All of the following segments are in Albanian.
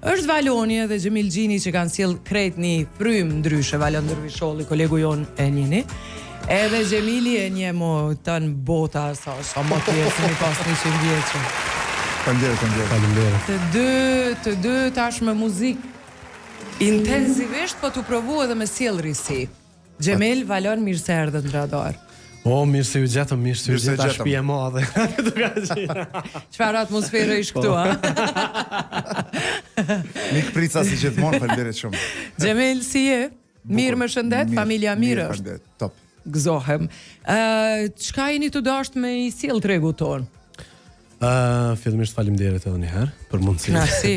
Është Valoni dhe Gjemil Gjini që kanë sjell krejt një frym ndryshe, Valon Dervisholli, kolegu jon e njëni. Edhe Gjemili e një mo të në bota sa më tjesë një pas 100 vjeqë. Faleminderit. Të dy tash me muzikë intensivisht, po të provu edhe me sjellëri si. Gjemil, Valon, mirë se erdhët në radar. Mirë se ju gjetëm, mirë se ju gjeta shtëpi e madhe. Çfarë atmosfere ish këtu, ha? Mik prica si gjithmonë, faleminderit shumë. Gjemil, si je? Mirë me shëndet, familja mirë është. Faleminderit, top. Gëzohem. Çka jeni të dashur me i sjell tregu ton? Fillimisht faleminderit edhe një herë për mundësinë. Knaqësi.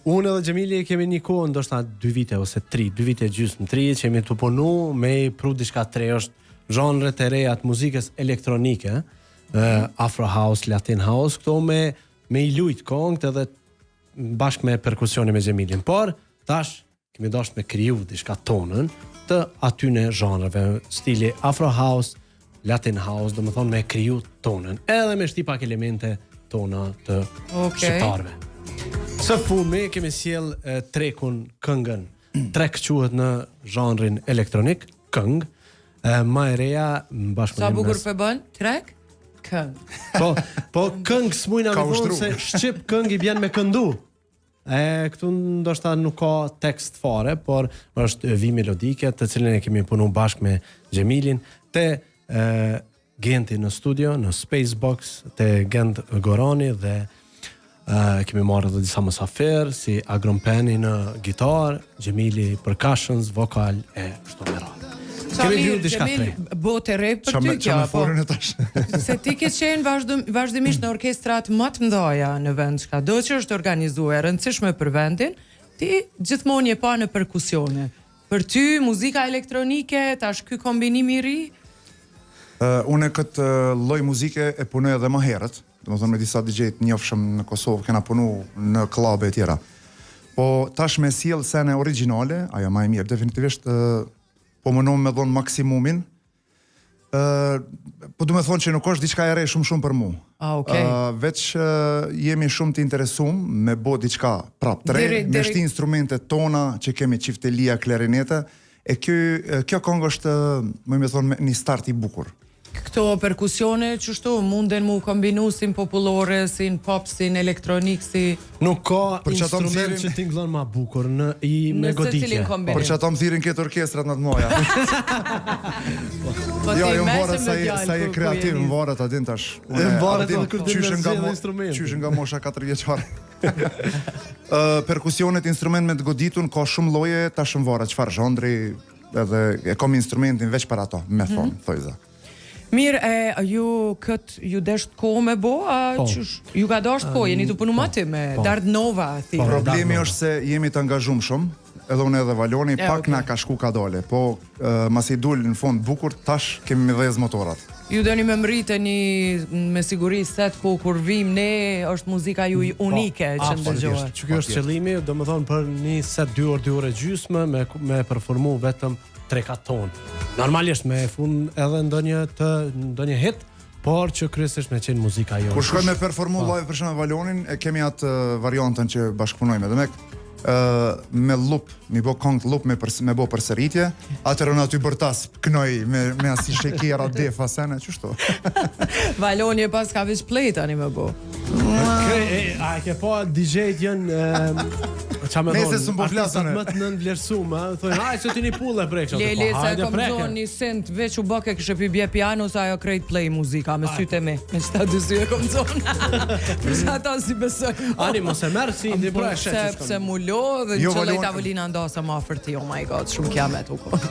Unë edhe Gjemili kemi një kohë, ndoshta 2 vite ose 3, 2 vite gjysmë 3, që jemi të punu me pru diçka tre, është zhanret e reja të muzikës elektronike, Afro House, Latin House, këto me i lujt kongët edhe bashkë me perkusioni me Gjemilin. Por, tash, kemi dashur me kriju diçka tonën të atyne zhanreve, stili Afro House, Latin House, do më thonë me kriju tonën, edhe me shti pak elemente tona të shqiptarve. Së fundmi kemi sjell trekun këngën. Trek quhet në zhanrin elektronik, këngë. Ma e reja bashkëpunim. Sa bukur për bën? Trek? Këngë. Po këngë s'mujna me thonë se shqip këngë i bjen me këndu. Këtu ndoshta nuk ka tekst fare, por është vi melodike, të cilën e kemi punu bashkë me Gjemilin, te Genti në studio, në Spacebox, te Gent Gorani dhe kemi marrë edhe disa mësafer, si Agrompeni në gitar, Gjemili percussions, vokal e shto me radhë. Kemi dhju diçka tre. Bote rep për ty kjo, po. Se ti ke qenë vazhdimisht në orkestrat më të mëdha në vend, çka do që është organizuar e rëndësishme për vendin, ti gjithmonë je pa në perkusione. Për ty muzika elektronike, tash ky kombinim i ri? Unë këtë lloj muzike e punoj edhe më herët, domethënë me disa DJ të njohshëm në Kosovë, kena punu në klube e tjera. Po tash me sjell sene origjinale, ajo më e mirë, definitivisht po mënom me dhonë maksimumin, po du me thonë që nuk është diçka e re shumë për mu. Veç jemi shumë të interesum me bo diçka prap të re, me shti instrumentet tona që kemi qiftelia, klarinete, e kjo këngë është, me thonë, një start i bukur. Këto perkusione qështu munden mu kombinu sin popullore, sin pop, sin elektronik, si... Nuk ka instrument që t'inglon ma bukur me goditje. Për që ato më thirin këtë orkestrat në të moja. Jo, më varët sa je kreativ, më varët adin tash. Më varët edhe kërë të nëzgjede instrument. Qyshën nga mosha 4 vjeqare. Perkusionet, instrument me të goditun, ka shumë loje, tash më varët qëfar zhondri, edhe e kom instrumentin veç për ato, me thonë, thojza. Mirë, ju desht ko me bo, ju ka dasht po, jeni të punu mati me Dard Nova. Problemi është se jemi të angazhum shumë, edhe unë edhe Valoni, pak na ka shku ka dole, po mas i dul në fond bukur, tash kemi me dhez motorat. Ju doni me mritë me siguri set ku kur vim ne, është muzika ju unike që ndëgjohet. Që kjo është qëllimi, do më thonë për një set 2 orë gjysmë me performu vetëm 3-4 tonë. Normalisht me fun edhe ndonjë hit, por që kryesisht me qenë muzika jo. Kur shkoj me performu live për shembull Valonin, e kemi atë variantën që bashkëpunojmë edhe me loop, mi bo këngë loop me bo përsëritje, atëherë në aty bërtas kënoj me asi shekera defa sene, qështu? Valoni e pas ka veç play tani me bo. A ke po DJ-t jënë Nese së më po flasën më të nën vlerësumë, thojnë, haj, që ti një pull e prek. Lele, sa e kom zonë një sent, veç u bëke kështë pi bje piano, sa ajo krejt play muzika, me syte me qëta dy sy e kom zonë. Përsa ta si besoj. Ani, mos e merë si ndi pra e shetë. Pse mu lo, dhe në qëllë i tavolina ndosa ma fërti, oh my god, shumë kiamet u ko.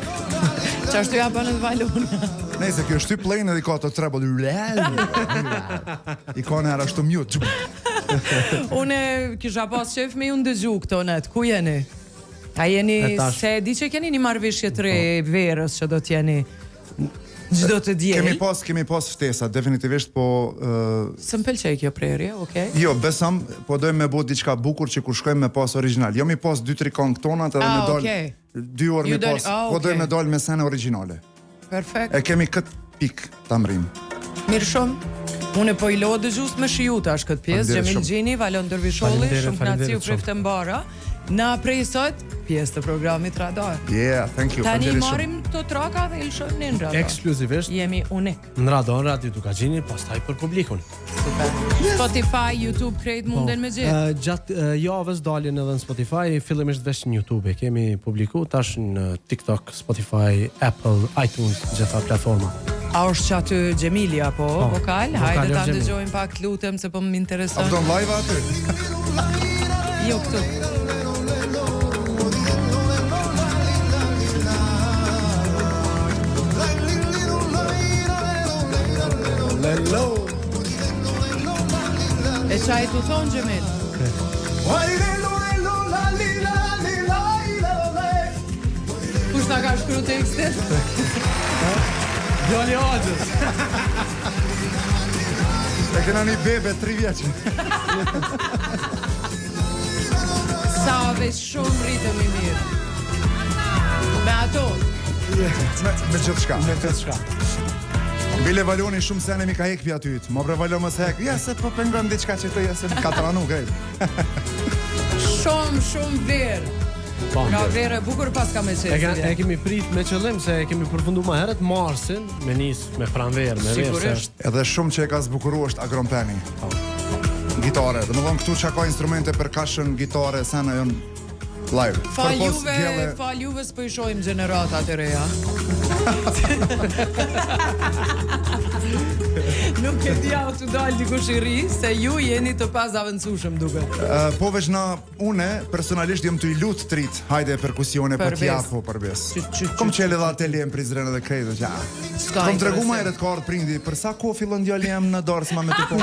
Qashtu ja për në Valona. Nese, kjo shty play-në dhe i ka të treble, i ka në ashtu mute. Une kisha pas qef me ju ndëgju këto net, ku jeni? A jeni, se di që keni një marrëveshje të re verës që do t'jeni gjdo të djel? Kemi pas ftesa, definitivisht, po... Së më pëlqej kjo prerje, okej? Jo, besam, po dojmë me bo diçka bukur që kur shkojmë me pas original. Jo mi pas 2-3 këngë tonat edhe me dal 2 orë mi pas, po dojmë me dal me sene originale. Perfekt. E kemi këtë pik të amrim. Mirë shumë. Unë po i lo dëgjues me shiu tash këtë pjesë, Xhamil Gjini, Valon Dervisholli, shumë kënaqësi u prifte mbara. Na prej sot pjesë të programit Radar. Yeah, thank you. Tani marrim këto traka dhe i lëshojmë në Radar. Ekskluzivisht Jemi unik. në Radar, Radio Dukagjini, pastaj për publikun. Super. Spotify, YouTube krejt munden me gjithë. Gjatë javës dalin edhe në Spotify, fillimisht veç në YouTube. Kemi publiku tash në TikTok, Spotify, Apple, iTunes, gjitha platforma. A është që aty Gjemili apo vokal? Hajde ta është Gjemili. dëgjojmë pak lutem se po më intereson. Abdon live aty. Jo këtu. E qaj të thonë Gjemil? Kush ta ka shkru tekstin? Djali Axhës. E kena një bebe 3 vjeç. Sa veç shumë rritëm i mirë. Me ato. Me gjithë shka. Me të shka. Bile Valoni shumë sene mi ka hek vja ty. Mo bre Valon mos hek. Ja se po pengon diçka që të jesë ka tranu krejt. Shumë verë. Nga verë e bukur pas ka me qesë. E kemi prit me qëllim se e kemi përfundu ma herët marsin me nis me pranverë, me verë. Sigurisht. Edhe shumë që e ka zbukuru është agrompeni. Gitare. Dhe më thonë këtu që ka instrumente percussion, gitare, sena jonë live. Fal juve s'po i shojmë gjeneratat e reja. Nuk e dia u të dalë dikush i ri, se ju jeni të pas avancushëm duket. Po veç na une personalisht jam të i lut trit. Hajde perkusione për t'japo përbes. Kom qele dhe atelier në Prizren edhe krejtë që kom tregu ma eret ka ardhë prindi për sa ko fillon djali jem në dorë s'ma me të po.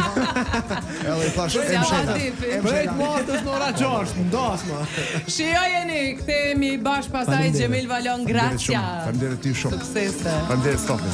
Edhe i thash e mshela. Brejt martës në ora 6, ndas ma. Shia jeni, këthemi bashkë pasaj Gjemil Valon, gracia. Faleminderit ty shumë. Suksese. Faleminderit stopin.